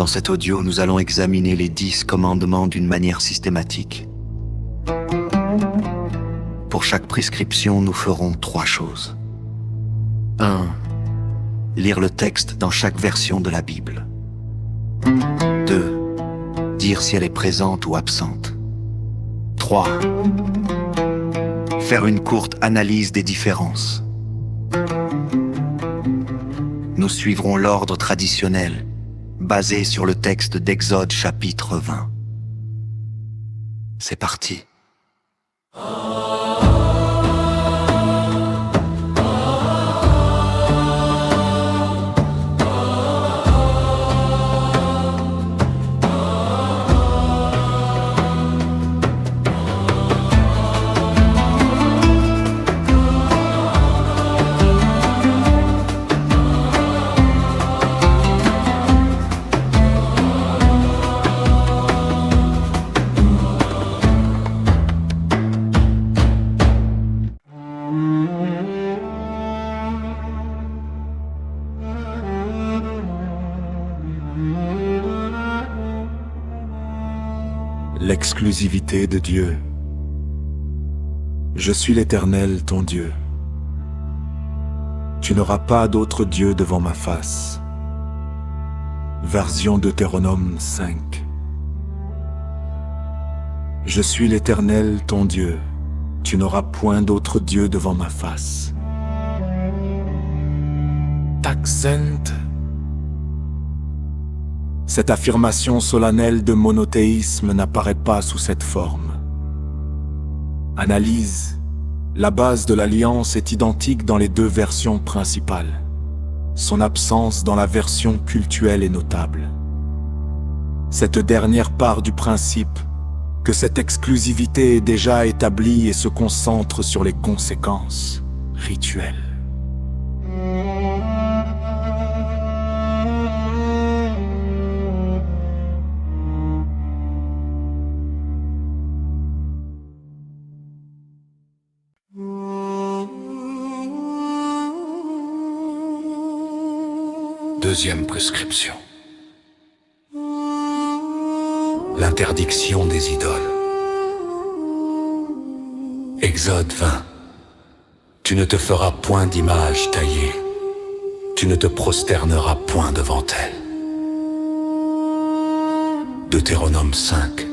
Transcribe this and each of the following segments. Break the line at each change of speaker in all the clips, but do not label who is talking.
Dans cet audio, nous allons examiner les 10 commandements d'une manière systématique. Pour chaque prescription, nous ferons 3 choses. 1. Lire le texte dans chaque version de la Bible. 2. Dire si elle est présente ou absente. 3. Faire une courte analyse des différences. Nous suivrons l'ordre traditionnel, basé sur le texte d'Exode chapitre 20. C'est parti.
L'exclusivité de Dieu. Je suis l'Éternel, ton Dieu. Tu n'auras pas d'autre Dieu devant ma face. Version Deutéronome 5. Je suis l'Éternel, ton Dieu. Tu n'auras point d'autre Dieu devant ma face. Taxent. Cette affirmation solennelle de monothéisme n'apparaît pas sous cette forme. Analyse. La base de l'alliance est identique dans les 2 versions principales. Son absence dans la version cultuelle est notable. Cette dernière part du principe que cette exclusivité est déjà établie et se concentre sur les conséquences rituelles.
Deuxième prescription. L'interdiction des idoles. Exode 20. Tu ne te feras point d'image taillée. Tu ne te prosterneras point devant elle. Deutéronome 5.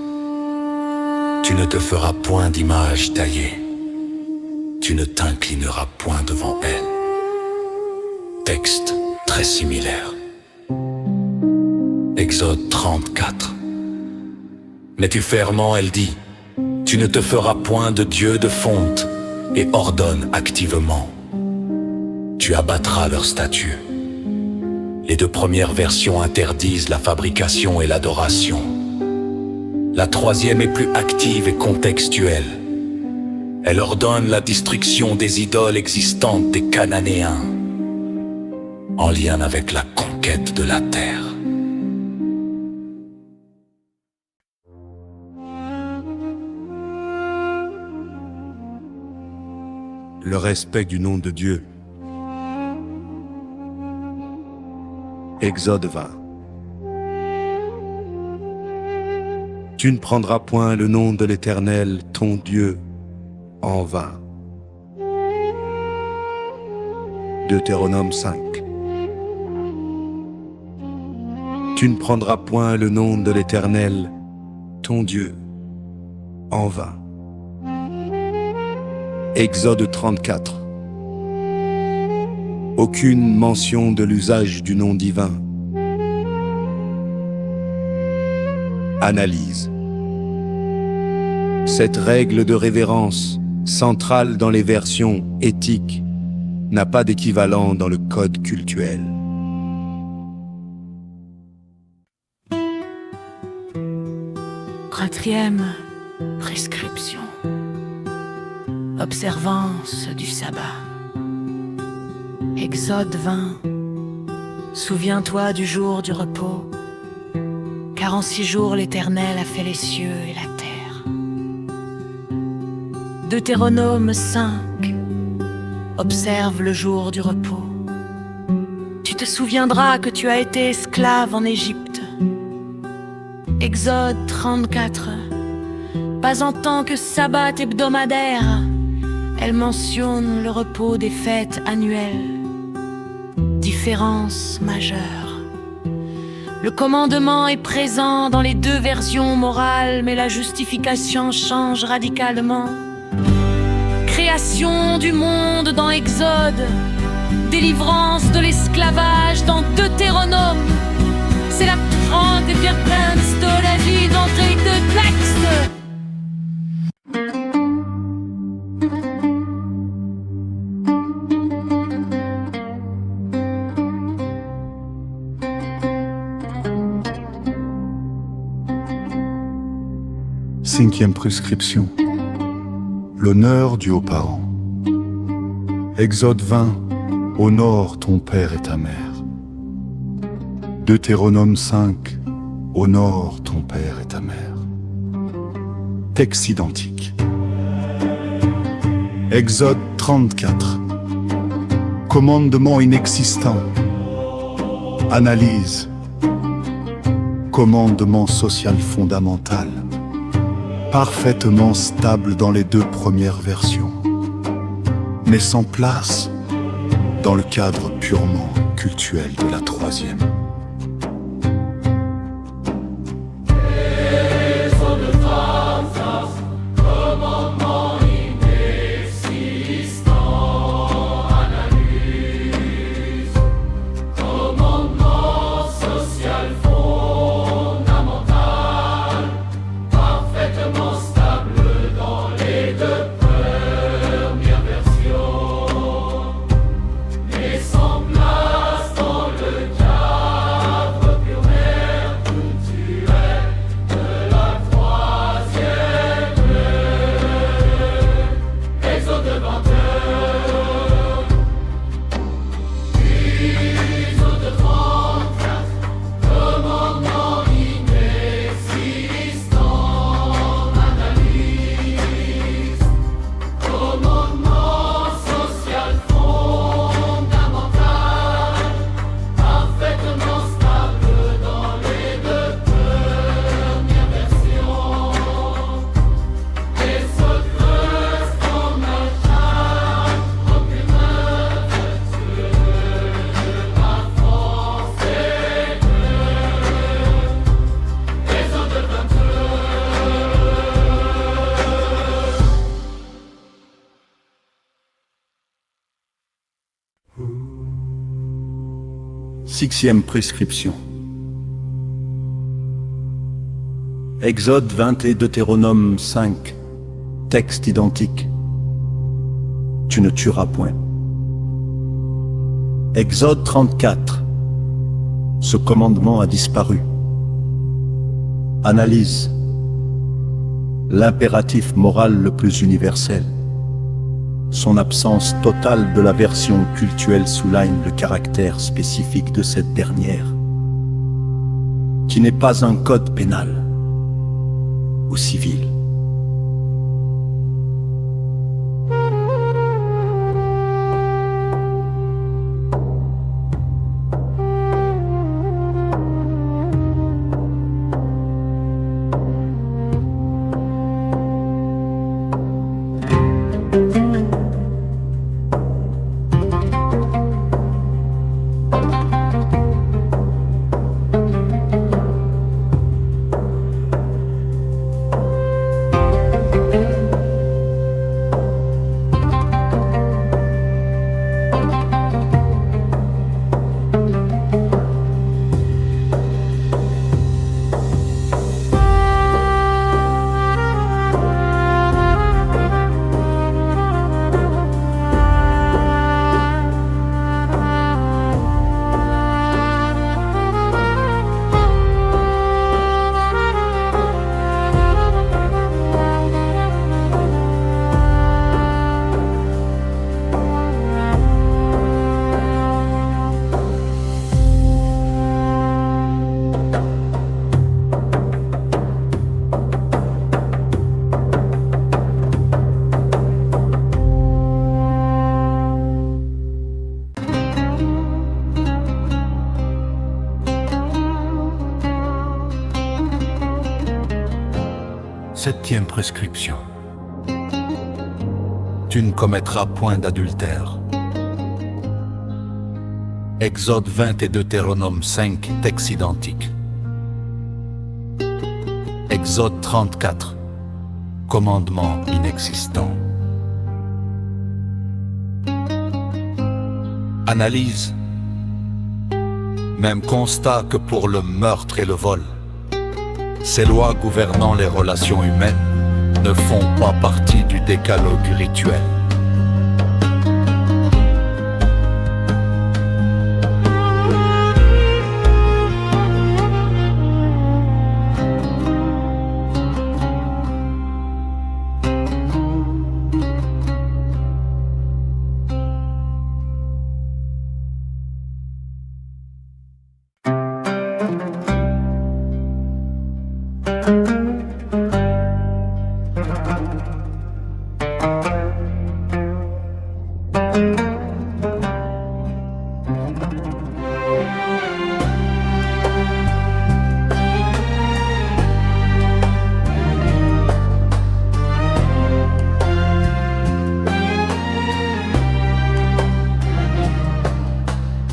Tu ne te feras point d'image taillée. Tu ne t'inclineras point devant elle. Texte très similaire. Exode 34. Mais tu fermement, elle dit, tu ne te feras point de Dieu de fonte, et ordonne activement. Tu abattras leurs statues. Les 2 premières versions interdisent la fabrication et l'adoration. La 3e est plus active et contextuelle. Elle ordonne la destruction des idoles existantes des Cananéens, en lien avec la conquête de la terre.
Le respect du nom de Dieu. Exode 20. Tu ne prendras point le nom de l'Éternel, ton Dieu, en vain. Deutéronome 5. Tu ne prendras point le nom de l'Éternel, ton Dieu, en vain. Exode 34. Aucune mention de l'usage du nom divin. Analyse. Cette règle de révérence, centrale dans les versions éthiques, n'a pas d'équivalent dans le code cultuel.
Quatrième prescription. Observance du sabbat. Exode 20. Souviens-toi du jour du repos, car en 6 jours l'Éternel a fait les cieux et la terre. Deutéronome 5. Observe le jour du repos. Tu te souviendras que tu as été esclave en Égypte. Exode 34. Pas en tant que sabbat hebdomadaire, elle mentionne le repos des fêtes annuelles. Différence majeure. Le commandement est présent dans les deux versions morales, mais la justification change radicalement. Création du monde dans Exode, délivrance de l'esclavage dans Deutéronome. C'est la 31e stolégie d'entrée de texte.
Cinquième prescription. L'honneur dû aux parents. Exode 20. Honore ton père et ta mère. Deutéronome 5. Honore ton père et ta mère. Texte identique. Exode 34. Commandement inexistant. Analyse. Commandement social fondamental. Parfaitement stable dans les deux premières versions, mais sans place dans le cadre purement cultuel de la troisième. Sixième prescription. Exode 20 et Deutéronome 5. Texte identique. Tu ne tueras point. Exode 34. Ce commandement a disparu. Analyse. L'impératif moral le plus universel. Son absence totale de la version cultuelle souligne le caractère spécifique de cette dernière, qui n'est pas un code pénal ou civil.
Septième prescription. Tu ne commettras point d'adultère. Exode 20 et Deutéronome 5, textes identiques. Exode 34, commandement inexistant. Analyse. Même constat que pour le meurtre et le vol. Ces lois gouvernant les relations humaines ne font pas partie du décalogue rituel.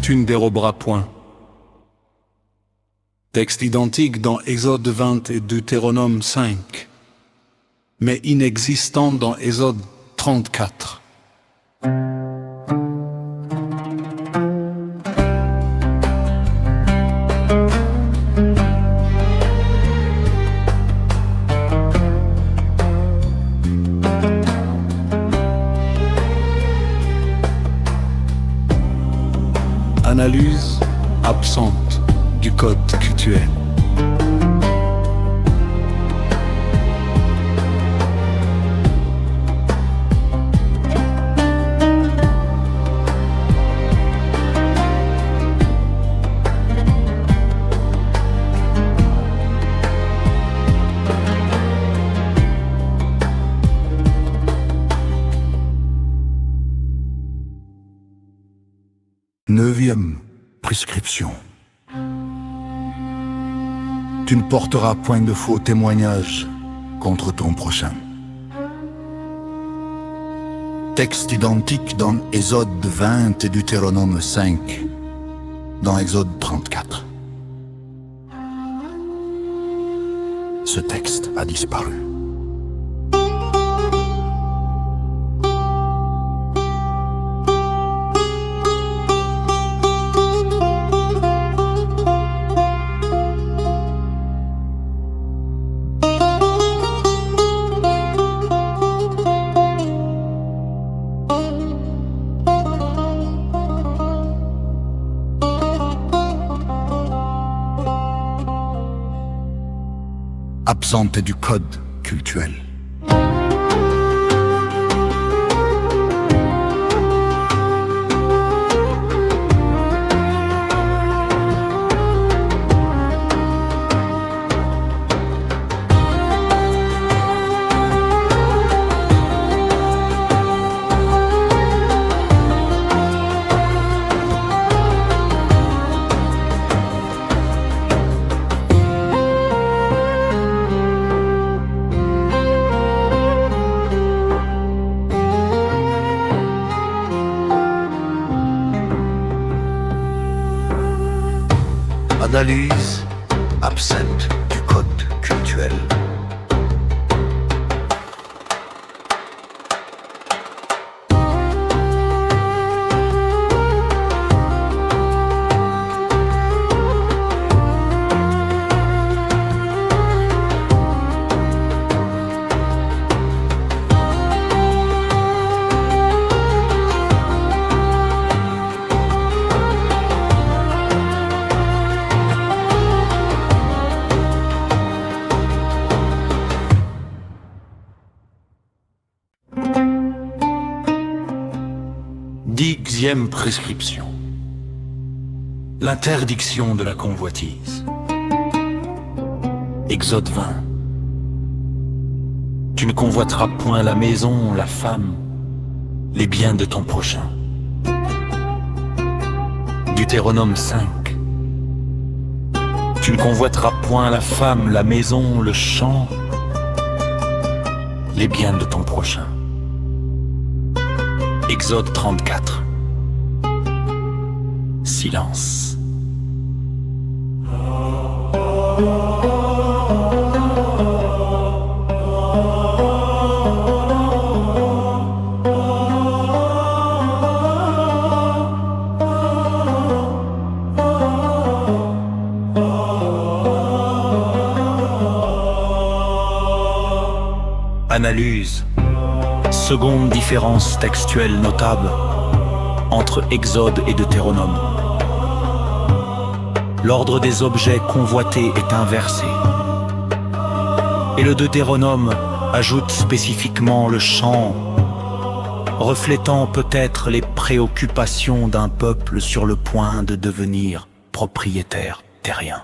Tu ne déroberas point. Texte identique dans Exode 20 et Deutéronome 5, mais inexistant dans Exode 34. Analyse absente du code cultuel.
Neuvième prescription. Tu ne porteras point de faux témoignages contre ton prochain. Texte identique dans Exode 20 et Deutéronome 5, dans Exode 34. Ce texte a disparu. Absente du code cultuel. Analyse absente du code cultuel.
Dixième prescription. L'interdiction de la convoitise. Exode 20. Tu ne convoiteras point la maison, la femme, les biens de ton prochain. Deutéronome 5. Tu ne convoiteras point la femme, la maison, le champ,
les biens de ton prochain. Exode 34. Silence. Analyse. Seconde différence textuelle notable entre Exode et Deutéronome. L'ordre des objets convoités est inversé. Et le Deutéronome ajoute spécifiquement le chant, reflétant peut-être les préoccupations d'un peuple sur le point de devenir propriétaire terrien.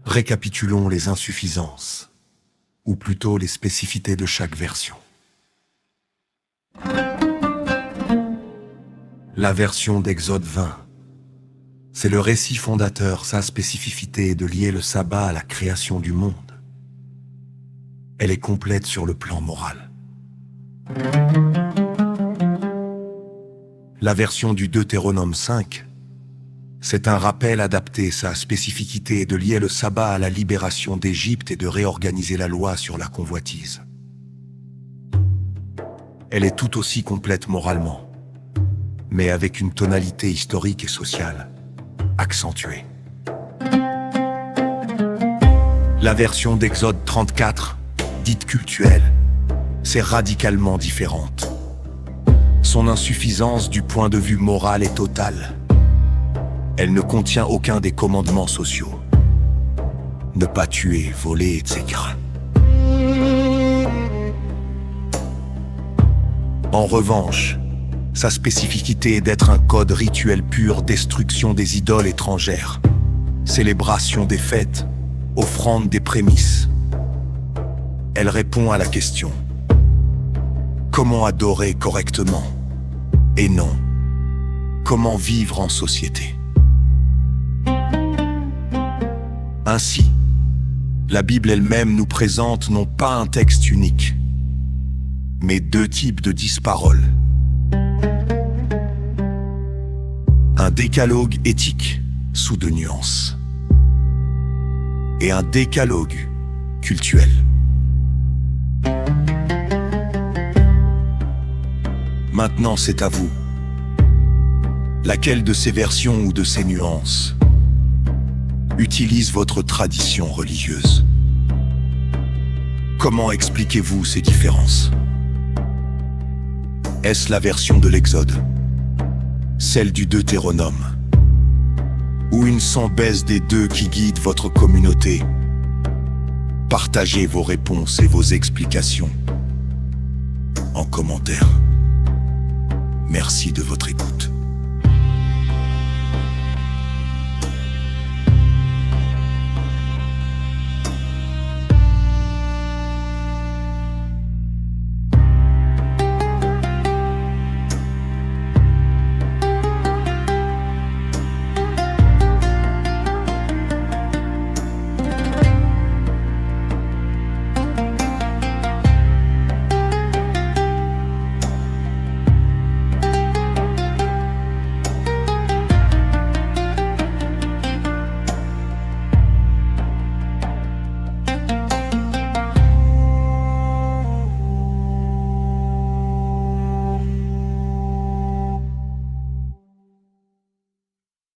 Récapitulons les insuffisances, ou plutôt les spécificités de chaque version. La version d'Exode 20, c'est le récit fondateur. Sa spécificité est de lier le sabbat à la création du monde. Elle est complète sur le plan moral. La version du Deutéronome 5, c'est un rappel adapté. Sa spécificité est de lier le sabbat à la libération d'Égypte et de réorganiser la loi sur la convoitise. Elle est tout aussi complète moralement, mais avec une tonalité historique et sociale accentuée. La version d'Exode 34, dite cultuelle, c'est radicalement différente. Son insuffisance du point de vue moral est totale. Elle ne contient aucun des commandements sociaux. Ne pas tuer, voler, etc. En revanche, sa spécificité est d'être un code rituel pur, destruction des idoles étrangères, célébration des fêtes, offrande des prémices. Elle répond à la question: comment adorer correctement? Et non, comment vivre en société? Ainsi, la Bible elle-même nous présente non pas un texte unique, mais deux types de 10 paroles. Un décalogue éthique sous 2 nuances et un décalogue cultuel. Maintenant, c'est à vous. Laquelle de ces versions ou de ces nuances utilise votre tradition religieuse? Comment expliquez-vous ces différences? Est-ce la version de l'Exode, celle du Deutéronome, ou une symbiose des deux qui guide votre communauté? Partagez vos réponses et vos explications en commentaire. Merci de votre écoute.